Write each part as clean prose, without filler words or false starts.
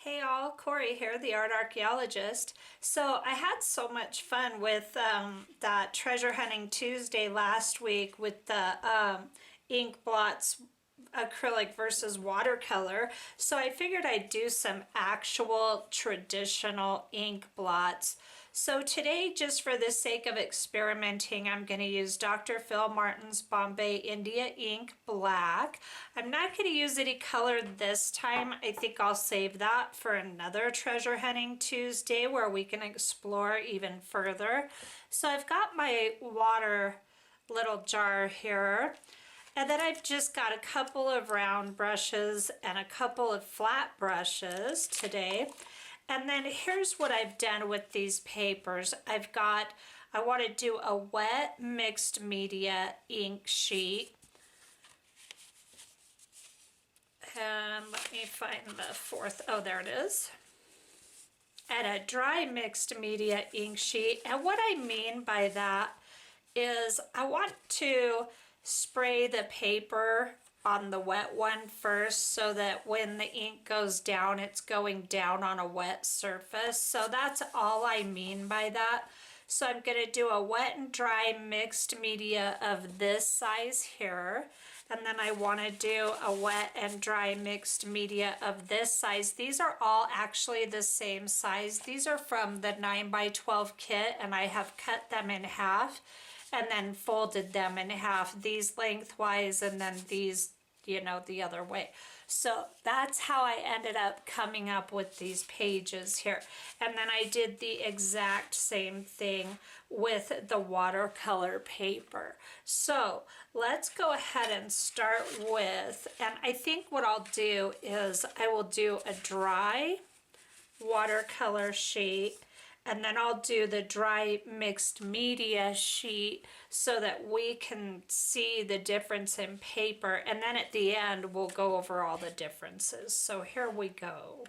Hey all, Corey here, the art archaeologist. So I had so much fun with that treasure hunting Tuesday last week with the ink blots acrylic versus watercolor. So I figured I'd do some actual traditional ink blots. So today, just for the sake of experimenting, I'm going to use Dr. Phil Martin's Bombay India Ink Black. I'm not going to use any color this time. I think I'll save that for another Treasure Hunting Tuesday where we can explore even further. So I've got my water little jar here. And then I've just got a couple of round brushes and a couple of flat brushes today. And then here's what I've done with these papers. I want to do a wet mixed media ink sheet. And let me find the fourth, oh there it is. And a dry mixed media ink sheet. And what I mean by that is I want to spray the paper on the wet one first so that when the ink goes down, it's going down on a wet surface. So that's all I mean by that. So I'm going to do a wet and dry mixed media of this size here. And then I want to do a wet and dry mixed media of this size. These are all actually the same size. These are from the 9x12 kit, and I have cut them in half and then folded them in half, these lengthwise and then these, you know, the other way. So that's how I ended up coming up with these pages here. And then I did the exact same thing with the watercolor paper. So let's go ahead and start with, and I think what I'll do is I will do a dry watercolor sheet, and then I'll do the dry mixed media sheet so that we can see the difference in paper. And then at the end, we'll go over all the differences. So here we go.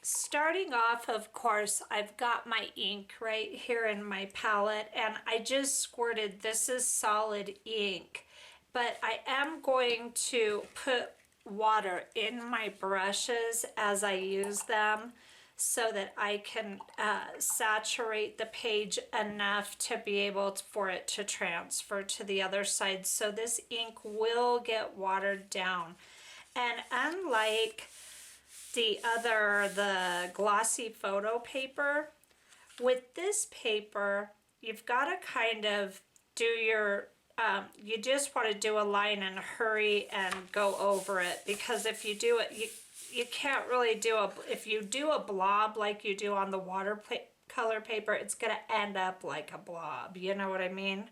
Starting off, of course, I've got my ink right here in my palette, and I just squirted, this is solid ink, but I am going to put water in my brushes as I use them, so that I can saturate the page enough to be able for it to transfer to the other side. So this ink will get watered down. And unlike the glossy photo paper, with this paper, you've got to kind of do your, you just want to do a line and hurry and go over it, because if you do it, you can't really do if you do a blob like you do on the watercolor paper, it's going to end up like a blob, you know what I mean?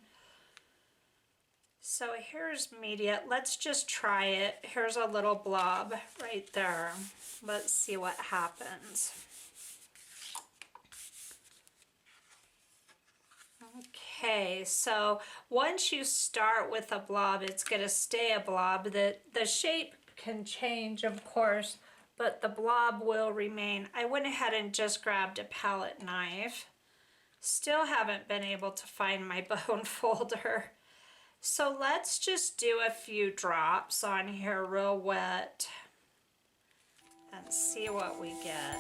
So here's media. Let's just try it. Here's a little blob right there. Let's see what happens. Okay, so once you start with a blob, it's going to stay a blob. The shape can change, of course, but the blob will remain. I went ahead and just grabbed a palette knife. Still haven't been able to find my bone folder. So let's just do a few drops on here real wet and see what we get.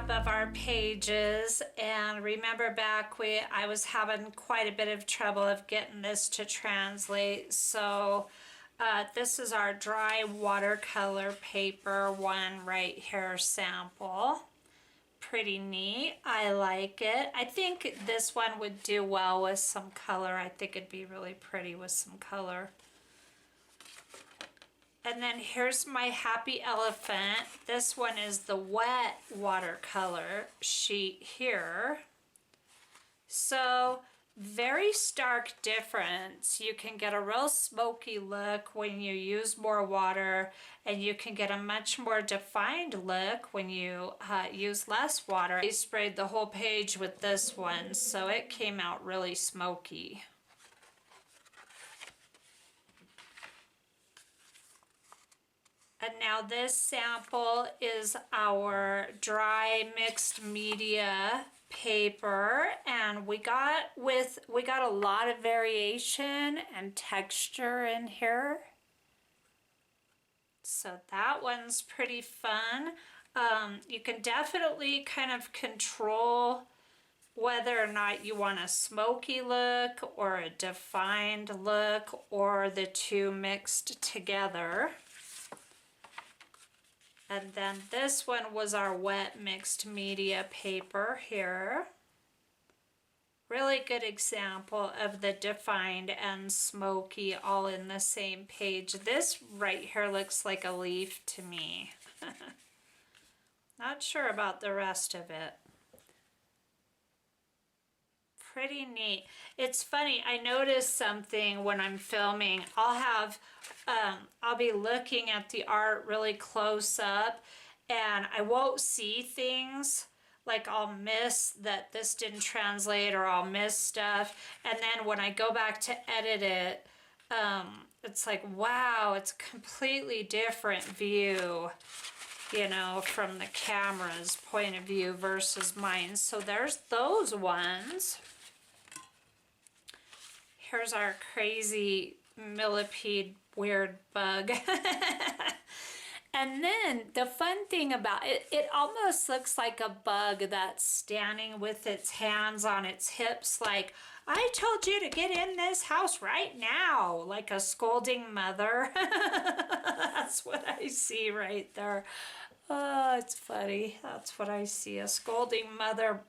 recap of our pages, and remember back I was having quite a bit of trouble of getting this to translate, so this is our dry watercolor paper one right here sample. Pretty neat. I like it. I think this one would do well with some color. I think it'd be really pretty with some color. And then here's my happy elephant. This one is the wet watercolor sheet here. So very stark difference. You can get a real smoky look when you use more water, and you can get a much more defined look when you use less water. I sprayed the whole page with this one, so it came out really smoky. And now this sample is our dry mixed media paper, and we got a lot of variation and texture in here. So that one's pretty fun. You can definitely kind of control whether or not you want a smoky look or a defined look, or the two mixed together. And then this one was our wet mixed media paper here. Really good example of the defined and smoky all in the same page. This right here looks like a leaf to me. Not sure about the rest of it. Pretty neat. It's funny, I noticed something when I'm filming. I'll be looking at the art really close up, and I won't see things. Like I'll miss that this didn't translate, or I'll miss stuff. And then when I go back to edit it, it's like, wow, it's a completely different view, you know, from the camera's point of view versus mine. So there's those ones. Here's our crazy millipede weird bug. And then the fun thing about it, it almost looks like a bug that's standing with its hands on its hips like, I told you to get in this house right now, like a scolding mother. That's what I see right there. Oh, it's funny. That's what I see, a scolding mother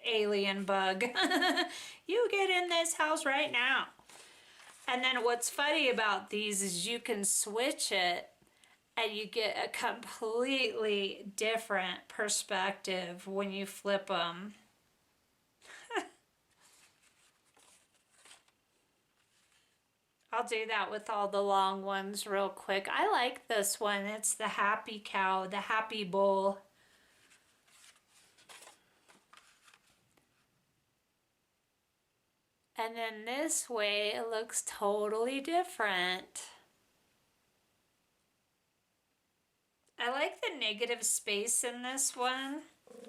alien bug. You get in this house right now. And then what's funny about these is you can switch it and you get a completely different perspective when you flip them. I'll do that with all the long ones real quick. I like this one. It's the happy cow, the happy bull. And then this way it looks totally different. I like the negative space in this one.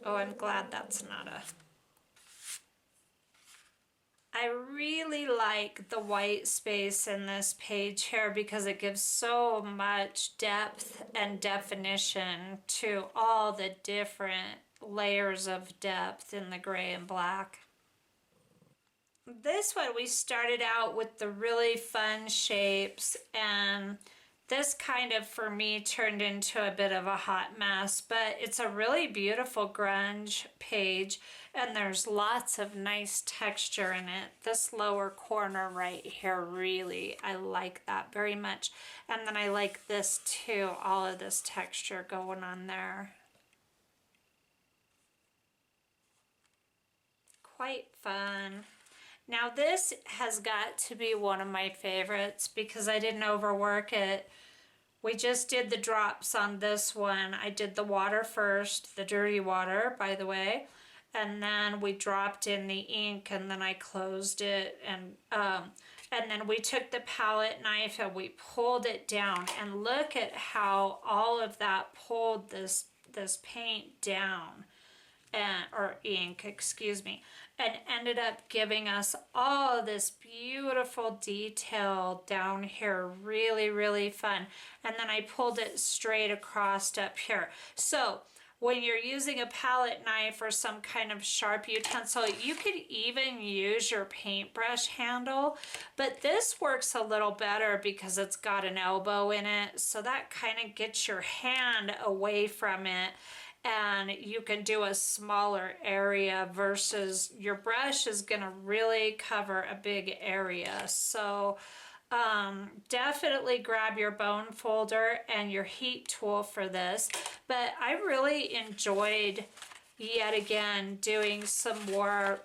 Oh, I'm glad that's not a... I really like the white space in this page here because it gives so much depth and definition to all the different layers of depth in the gray and black. This one we started out with the really fun shapes, and this kind of for me turned into a bit of a hot mess, but it's a really beautiful grunge page and there's lots of nice texture in it. This lower corner right here, really, I like that very much. And then I like this too, all of this texture going on there. Quite fun. Now this has got to be one of my favorites because I didn't overwork it. We just did the drops on this one. I did the water first, the dirty water, by the way, and then we dropped in the ink, and then I closed it, and then we took the palette knife and we pulled it down, and look at how all of that pulled this paint down, or ink, excuse me, and ended up giving us all this beautiful detail down here. Really, really fun. And then I pulled it straight across up here. So when you're using a palette knife or some kind of sharp utensil, you could even use your paintbrush handle, but this works a little better because it's got an elbow in it, so that kind of gets your hand away from it and you can do a smaller area versus your brush is going to really cover a big area. So definitely grab your bone folder and your heat tool for this. But I really enjoyed, yet again, doing some more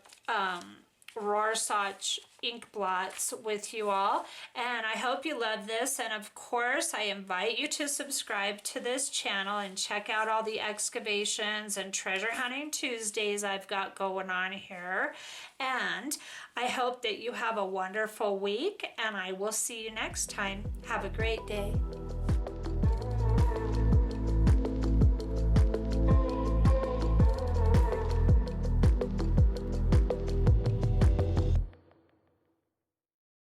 Rorschach ink blots with you all, and I hope you love this. And of course, I invite you to subscribe to this channel and check out all the excavations and treasure hunting Tuesdays I've got going on here. And I hope that you have a wonderful week, and I will see you next time. Have a great day.